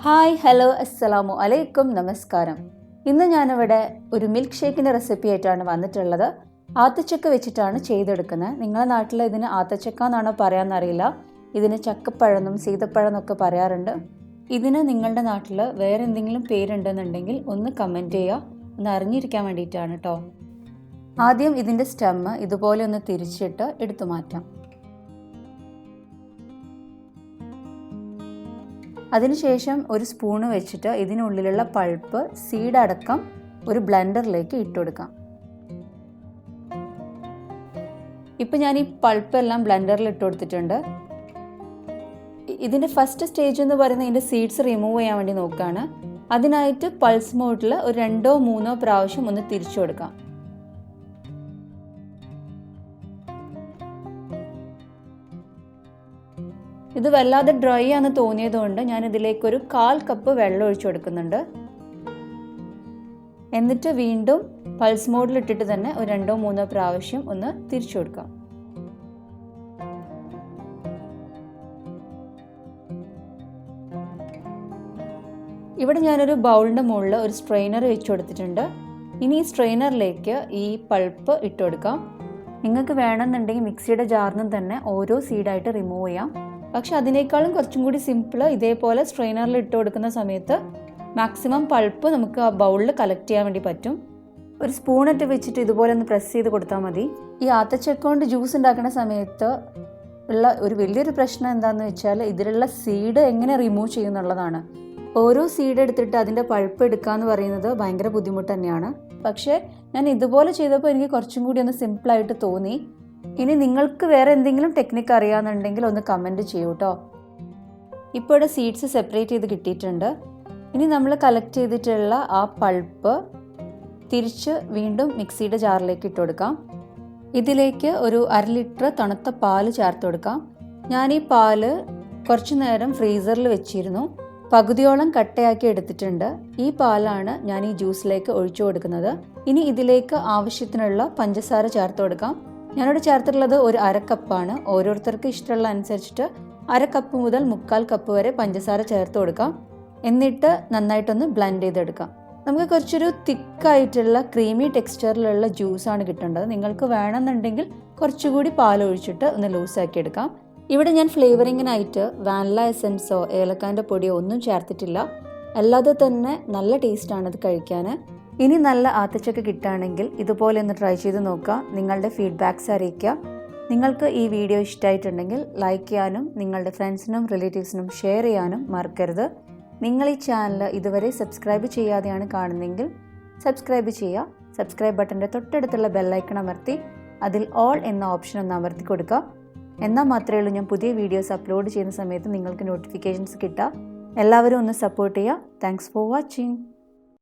Hi hello അസ്സലാമു അലൈക്കും നമസ്കാരം. ഇന്ന് ഞാനിവിടെ ഒരു മിൽക്ക് ഷേക്കിൻ്റെ റെസിപ്പി ആയിട്ടാണ് വന്നിട്ടുള്ളത്. ആത്തച്ചക്ക വെച്ചിട്ടാണ് ചെയ്തെടുക്കുന്നത്. നിങ്ങളുടെ നാട്ടിൽ ഇതിന് ആത്തച്ചക്ക എന്നാണോ പറയാമെന്നറിയില്ല. ഇതിന് ചക്കപ്പഴം എന്നും സീതപ്പഴം എന്നൊക്കെ പറയാറുണ്ട്. ഇതിന് നിങ്ങളുടെ നാട്ടിൽ വേറെ എന്തെങ്കിലും പേരുണ്ടെന്നുണ്ടെങ്കിൽ ഒന്ന് കമൻറ്റ് ചെയ്യുക, ഒന്ന് അറിഞ്ഞിരിക്കാൻ വേണ്ടിയിട്ടാണ് കേട്ടോ. ആദ്യം ഇതിൻ്റെ സ്റ്റെമ്മ് ഇതുപോലെ ഒന്ന് തിരിച്ചിട്ട് എടുത്തു മാറ്റാം. അതിനുശേഷം ഒരു സ്പൂണ് വെച്ചിട്ട് ഇതിനുള്ളിലുള്ള പൾപ്പ് സീഡ് അടക്കം ഒരു ബ്ലെൻഡറിലേക്ക് ഇട്ടുകൊടുക്കാം. ഇപ്പം ഞാൻ ഈ പൾപ്പെല്ലാം ബ്ലെൻഡറിൽ ഇട്ട് കൊടുത്തിട്ടുണ്ട്. ഇതിൻ്റെ ഫസ്റ്റ് സ്റ്റേജ് എന്ന് പറയുന്നത് ഇതിൻ്റെ സീഡ്സ് റിമൂവ് ചെയ്യാൻ വേണ്ടി നോക്കുകയാണ്. അതിനായിട്ട് പൾസ് മോഡിൽ ഒരു 2-3 പ്രാവശ്യം ഒന്ന് തിരിച്ചു കൊടുക്കാം. ഇത് വല്ലാതെ ഡ്രൈ ആണെന്ന് തോന്നിയതുകൊണ്ട് ഞാൻ ഇതിലേക്കൊരു 1/4 കപ്പ് വെള്ളം ഒഴിച്ചു കൊടുക്കുന്നുണ്ട്. എന്നിട്ട് വീണ്ടും പൾസ് മോഡിൽ ഇട്ടിട്ട് തന്നെ ഒരു 2-3 പ്രാവശ്യം ഒന്ന് തിരിച്ചു കൊടുക്കാം. ഇവിടെ ഞാനൊരു ബൗളിൻ്റെ മുകളിൽ ഒരു സ്ട്രെയിനർ വെച്ച് കൊടുത്തിട്ടുണ്ട്. ഇനി ഈ സ്ട്രെയിനറിലേക്ക് ഈ പൾപ്പ് ഇട്ട് കൊടുക്കാം. നിങ്ങൾക്ക് വേണമെന്നുണ്ടെങ്കിൽ മിക്സിയുടെ ജാറിൽ നിന്ന് തന്നെ ഓരോ സീഡായിട്ട് റിമൂവ് ചെയ്യാം. പക്ഷെ അതിനേക്കാളും കുറച്ചും കൂടി സിമ്പിൾ ഇതേപോലെ സ്ട്രെയിനറിൽ ഇട്ട് കൊടുക്കുന്ന സമയത്ത് മാക്സിമം പൾപ്പ് നമുക്ക് ആ ബൗളിൽ കളക്ട് ചെയ്യാൻ വേണ്ടി പറ്റും. ഒരു സ്പൂണിട്ട് വെച്ചിട്ട് ഇതുപോലെ ഒന്ന് പ്രസ് ചെയ്ത് കൊടുത്താൽ മതി. ഈ ആത്തച്ചക്ക കൊണ്ട് ജ്യൂസ് ഉണ്ടാക്കുന്ന സമയത്ത് ഉള്ള ഒരു വലിയൊരു പ്രശ്നം എന്താണെന്ന് വെച്ചാൽ ഇതിലുള്ള സീഡ് എങ്ങനെ റിമൂവ് ചെയ്യുന്നുള്ളതാണ്. ഓരോ സീഡ് എടുത്തിട്ട് അതിൻ്റെ പൾപ്പ് എടുക്കുക എന്ന് പറയുന്നത് ഭയങ്കര ബുദ്ധിമുട്ട് തന്നെയാണ്. പക്ഷേ ഞാൻ ഇതുപോലെ ചെയ്തപ്പോൾ എനിക്ക് കുറച്ചും കൂടി ഒന്ന് സിമ്പിളായിട്ട് തോന്നി. ഇനി നിങ്ങൾക്ക് വേറെ എന്തെങ്കിലും ടെക്നിക്ക് അറിയാമെന്നുണ്ടെങ്കിൽ ഒന്ന് കമൻറ്റ് ചെയ്യൂ കേട്ടോ. ഇപ്പോൾ ഇവിടെ സീഡ്സ് സെപ്പറേറ്റ് ചെയ്ത് കിട്ടിയിട്ടുണ്ട്. ഇനി നമ്മൾ കളക്ട് ചെയ്തിട്ടുള്ള ആ പൾപ്പ് തിരിച്ച് വീണ്ടും മിക്സിയുടെ ജാറിലേക്ക് ഇട്ട് കൊടുക്കാം. ഇതിലേക്ക് ഒരു 1/2 ലിറ്റർ തണുത്ത പാല് ചേർത്ത് കൊടുക്കാം. ഞാൻ ഈ പാല് കുറച്ച് നേരം ഫ്രീസറിൽ വെച്ചിരുന്നു. പകുതിയോളം കട്ടയാക്കി എടുത്തിട്ടുണ്ട്. ഈ പാലാണ് ഞാൻ ഈ ജ്യൂസിലേക്ക് ഒഴിച്ചു കൊടുക്കുന്നത്. ഇനി ഇതിലേക്ക് ആവശ്യത്തിനുള്ള പഞ്ചസാര ചേർത്ത് കൊടുക്കാം. ഞാനിവിടെ ചേർത്തിട്ടുള്ളത് ഒരു 1/2 കപ്പാണ്. ഓരോരുത്തർക്ക് ഇഷ്ടമുള്ള അനുസരിച്ചിട്ട് 1/2 കപ്പ് മുതൽ 3/4 കപ്പ് വരെ പഞ്ചസാര ചേർത്ത് കൊടുക്കാം. എന്നിട്ട് നന്നായിട്ടൊന്ന് ബ്ലെൻഡ് ചെയ്തെടുക്കാം. നമുക്ക് കുറച്ചൊരു തിക്കായിട്ടുള്ള ക്രീമി ടെക്സ്ചറിലുള്ള ജ്യൂസാണ് കിട്ടേണ്ടത്. നിങ്ങൾക്ക് വേണമെന്നുണ്ടെങ്കിൽ കുറച്ചുകൂടി പാലൊഴിച്ചിട്ട് ഒന്ന് ലൂസാക്കി എടുക്കാം. ഇവിടെ ഞാൻ ഫ്ലേവറിങ്ങിനായിട്ട് വാനില എസൻസോ ഏലക്കാൻ്റെ പൊടിയോ ഒന്നും ചേർത്തിട്ടില്ല. അല്ലാതെ തന്നെ നല്ല ടേസ്റ്റാണ് ഇത് കഴിക്കാൻ. ഇനി നല്ല ആത്തച്ചക്ക കിട്ടുകയാണെങ്കിൽ ഇതുപോലെ ഒന്ന് ട്രൈ ചെയ്ത് നോക്കുക. നിങ്ങളുടെ ഫീഡ്ബാക്ക്സ് അറിയിക്കുക. നിങ്ങൾക്ക് ഈ വീഡിയോ ഇഷ്ടമായിട്ടുണ്ടെങ്കിൽ ലൈക്ക് ചെയ്യാനും നിങ്ങളുടെ ഫ്രണ്ട്സിനും റിലേറ്റീവ്സിനും ഷെയർ ചെയ്യാനും മറക്കരുത്. നിങ്ങൾ ഈ ചാനൽ ഇതുവരെ സബ്സ്ക്രൈബ് ചെയ്യാതെയാണ് കാണുന്നതെങ്കിൽ സബ്സ്ക്രൈബ് ചെയ്യുക. സബ്സ്ക്രൈബ് ബട്ടൻ്റെ തൊട്ടടുത്തുള്ള ബെല്ലൈക്കൺ അമർത്തി അതിൽ ഓൾ എന്ന ഓപ്ഷൻ ഒന്ന് അമർത്തി കൊടുക്കുക. എന്നാൽ മാത്രമേ ഉള്ളൂ ഞാൻ പുതിയ വീഡിയോസ് അപ്ലോഡ് ചെയ്യുന്ന സമയത്ത് നിങ്ങൾക്ക് നോട്ടിഫിക്കേഷൻസ് കിട്ടുക. എല്ലാവരും ഒന്ന് സപ്പോർട്ട് ചെയ്യുക. Thanks for watching.